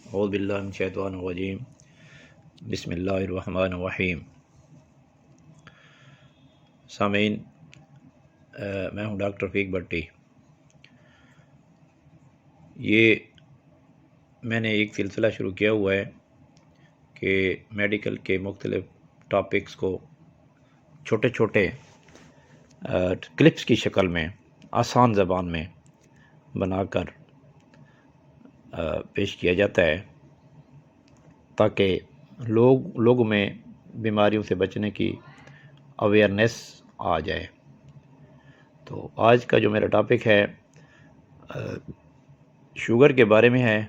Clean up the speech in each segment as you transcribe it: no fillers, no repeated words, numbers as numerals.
اعوذ باللہ من الشیطان الرجیم بسم اللہ الرحمن الرحیم۔ سامعین، میں ہوں ڈاکٹر رفیق بھٹی۔ یہ میں نے ایک سلسلہ شروع کیا ہوا ہے کہ میڈیکل کے مختلف ٹاپکس کو چھوٹے چھوٹے کلپس کی شکل میں آسان زبان میں بنا کر پیش کیا جاتا ہے تاکہ لوگوں میں بیماریوں سے بچنے کی اویئرنیس آ جائے۔ تو آج کا جو میرا ٹاپک ہے شوگر کے بارے میں ہے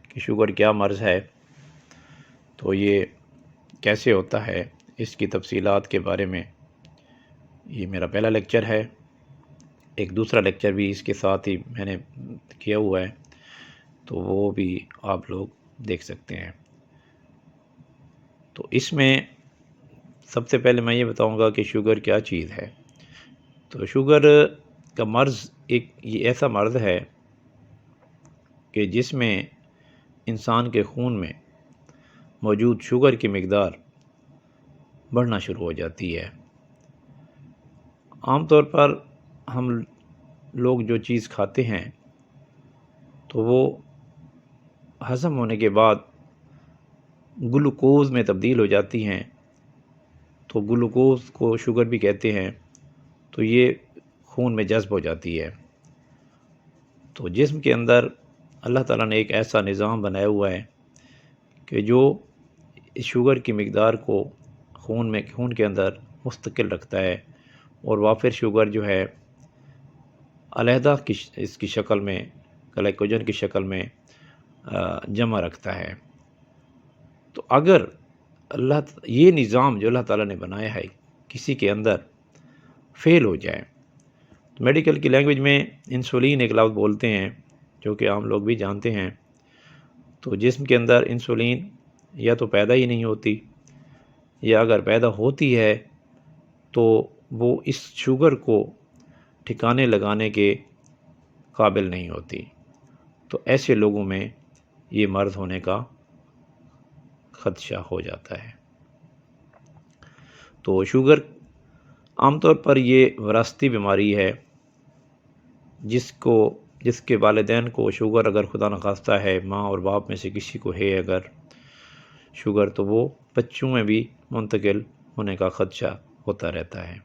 کہ شوگر کیا مرض ہے، تو یہ کیسے ہوتا ہے، اس کی تفصیلات کے بارے میں یہ میرا پہلا لیکچر ہے۔ ایک دوسرا لیکچر بھی اس کے ساتھ ہی میں نے کیا ہوا ہے، تو وہ بھی آپ لوگ دیکھ سکتے ہیں۔ تو اس میں سب سے پہلے میں یہ بتاؤں گا کہ شوگر کیا چیز ہے۔ تو شوگر کا مرض یہ ایسا مرض ہے کہ جس میں انسان کے خون میں موجود شوگر کی مقدار بڑھنا شروع ہو جاتی ہے۔ عام طور پر ہم لوگ جو چیز کھاتے ہیں تو وہ ہضم ہونے کے بعد گلوکوز میں تبدیل ہو جاتی ہیں، تو گلوکوز کو شوگر بھی کہتے ہیں، تو یہ خون میں جذب ہو جاتی ہے۔ تو جسم کے اندر اللہ تعالیٰ نے ایک ایسا نظام بنایا ہوا ہے کہ جو اس شوگر کی مقدار کو خون کے اندر مستقل رکھتا ہے، اور وافر شوگر جو ہے علیحدہ اس کی شکل میں گلائکوجن کی شکل میں جمع رکھتا ہے۔ تو اگر یہ نظام جو اللہ تعالیٰ نے بنایا ہے کسی کے اندر فیل ہو جائے، تو میڈیکل کی لینگویج میں انسولین ایک لفظ بولتے ہیں جو کہ عام لوگ بھی جانتے ہیں۔ تو جسم کے اندر انسولین یا تو پیدا ہی نہیں ہوتی، یا اگر پیدا ہوتی ہے تو وہ اس شوگر کو ٹھکانے لگانے کے قابل نہیں ہوتی۔ تو ایسے لوگوں میں یہ مرض ہونے کا خدشہ ہو جاتا ہے۔ تو شوگر عام طور پر یہ وراثتی بیماری ہے، جس کے والدین کو شوگر اگر خدا نخواستہ ہے، ماں اور باپ میں سے کسی کو ہے اگر شوگر، تو وہ بچوں میں بھی منتقل ہونے کا خدشہ ہوتا رہتا ہے۔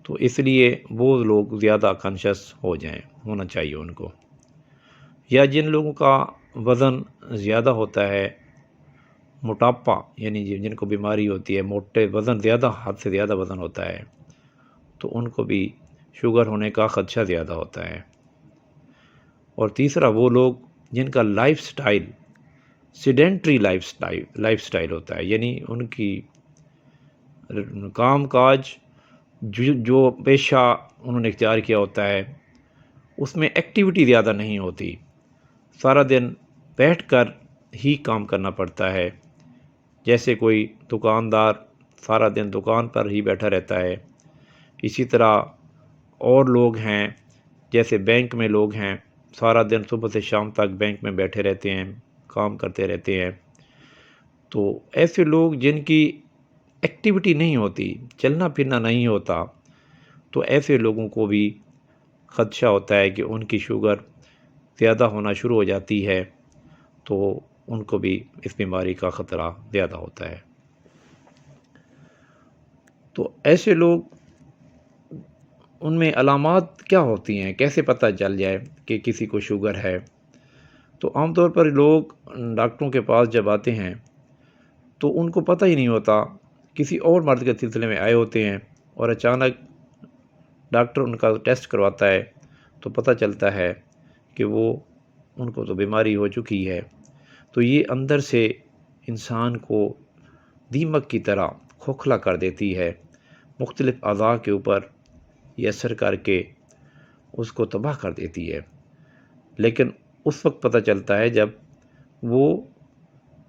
تو اس لیے وہ لوگ زیادہ کانشیس ہونا چاہیے ان کو، یا جن لوگوں کا وزن زیادہ ہوتا ہے، موٹاپا یعنی جن کو بیماری ہوتی ہے، موٹے وزن زیادہ، حد سے زیادہ وزن ہوتا ہے، تو ان کو بھی شوگر ہونے کا خدشہ زیادہ ہوتا ہے۔ اور تیسرا وہ لوگ جن کا life style sedentary life style ہوتا ہے، یعنی ان کی کام کاج جو پیشہ انہوں نے اختیار کیا ہوتا ہے اس میں ایکٹیویٹی زیادہ نہیں ہوتی، سارا دن بیٹھ کر ہی کام کرنا پڑتا ہے۔ جیسے کوئی دکاندار سارا دن دکان پر ہی بیٹھا رہتا ہے، اسی طرح اور لوگ ہیں جیسے بینک میں لوگ ہیں، سارا دن صبح سے شام تک بینک میں بیٹھے رہتے ہیں، کام کرتے رہتے ہیں۔ تو ایسے لوگ جن کی ایکٹیویٹی نہیں ہوتی، چلنا پھرنا نہیں ہوتا، تو ایسے لوگوں کو بھی خدشہ ہوتا ہے کہ ان کی شوگر زیادہ ہونا شروع ہو جاتی ہے، تو ان کو بھی اس بیماری کا خطرہ زیادہ ہوتا ہے۔ تو ایسے لوگ، ان میں علامات کیا ہوتی ہیں، کیسے پتہ چل جائے کہ کسی کو شوگر ہے؟ تو عام طور پر لوگ ڈاکٹروں کے پاس جب آتے ہیں تو ان کو پتہ ہی نہیں ہوتا، کسی اور مرض کے سلسلے میں آئے ہوتے ہیں، اور اچانک ڈاکٹر ان کا ٹیسٹ کرواتا ہے تو پتہ چلتا ہے کہ ان کو تو بیماری ہو چکی ہے۔ تو یہ اندر سے انسان کو دیمک کی طرح کھوکھلا کر دیتی ہے، مختلف اعضاء کے اوپر یہ اثر کر کے اس کو تباہ کر دیتی ہے۔ لیکن اس وقت پتہ چلتا ہے جب وہ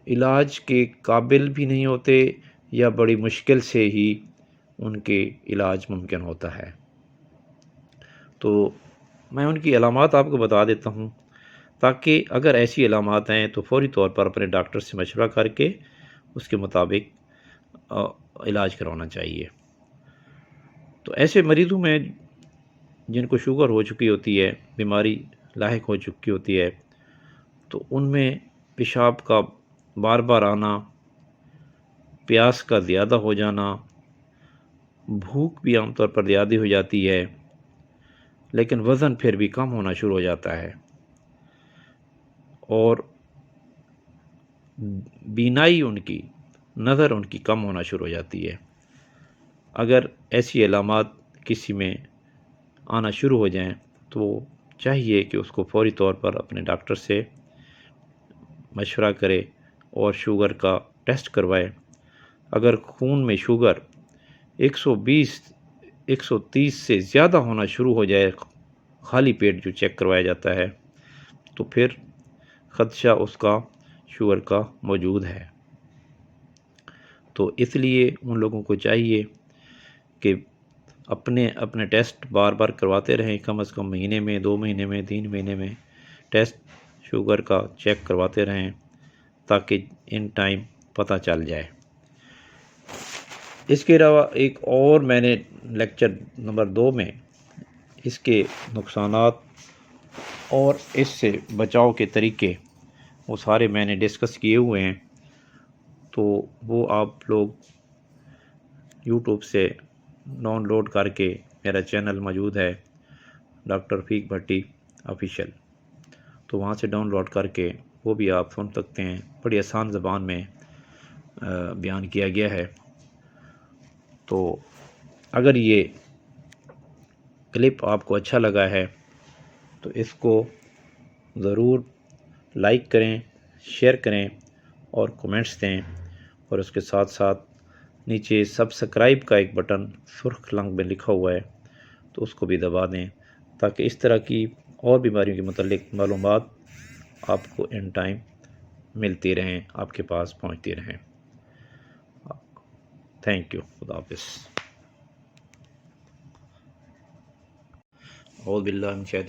علاج کے قابل بھی نہیں ہوتے، یا بڑی مشکل سے ہی ان کے علاج ممکن ہوتا ہے۔ تو میں ان کی علامات آپ کو بتا دیتا ہوں۔ تاکہ اگر ایسی علامات ہیں تو فوری طور پر اپنے ڈاکٹر سے مشورہ کر کے اس کے مطابق علاج کروانا چاہیے۔ تو ایسے مریضوں میں جن کو شوگر ہو چکی ہوتی ہے، بیماری لاحق ہو چکی ہوتی ہے، تو ان میں پیشاب کا بار بار آنا، پیاس کا زیادہ ہو جانا، بھوک بھی عام طور پر زیادہ ہو جاتی ہے، لیکن وزن پھر بھی کم ہونا شروع ہو جاتا ہے، اور بینائی ان کی، نظر ان کی کم ہونا شروع ہو جاتی ہے۔ اگر ایسی علامات کسی میں آنا شروع ہو جائیں تو چاہیے کہ اس کو فوری طور پر اپنے ڈاکٹر سے مشورہ کرے اور شوگر کا ٹیسٹ کروائے۔ اگر خون میں شوگر 120-130 سے زیادہ ہونا شروع ہو جائے، خالی پیٹ جو چیک کروایا جاتا ہے، تو پھر خدشہ اس کا شوگر کا موجود ہے۔ تو اس لیے ان لوگوں کو چاہیے کہ اپنے ٹیسٹ بار بار کرواتے رہیں، کم از کم مہینے میں، 2 مہینے میں، 3 مہینے میں ٹیسٹ شوگر کا چیک کرواتے رہیں تاکہ ان ٹائم پتہ چل جائے۔ اس کے علاوہ ایک اور میں نے لیکچر نمبر 2 میں اس کے نقصانات اور اس سے بچاؤ کے طریقے وہ سارے میں نے ڈسکس کیے ہوئے ہیں، تو وہ آپ لوگ یوٹیوب سے ڈاؤن لوڈ کر کے، میرا چینل موجود ہے ڈاکٹر رفیق بھٹی آفیشیل، تو وہاں سے ڈاؤن لوڈ کر کے وہ بھی آپ سن سکتے ہیں۔ بڑی آسان زبان میں بیان کیا گیا ہے۔ تو اگر یہ کلپ آپ کو اچھا لگا ہے تو اس کو ضرور لائک کریں، شیئر کریں اور کومنٹس دیں، اور اس کے ساتھ ساتھ نیچے سبسکرائب کا ایک بٹن سرخ رنگ میں لکھا ہوا ہے تو اس کو بھی دبا دیں تاکہ اس طرح کی اور بیماریوں کے متعلق معلومات آپ کو ان ٹائم ملتی رہیں، آپ کے پاس پہنچتی رہیں۔ تھینک یو، خدا حافظ۔ اعوذ باللہ من الشیطان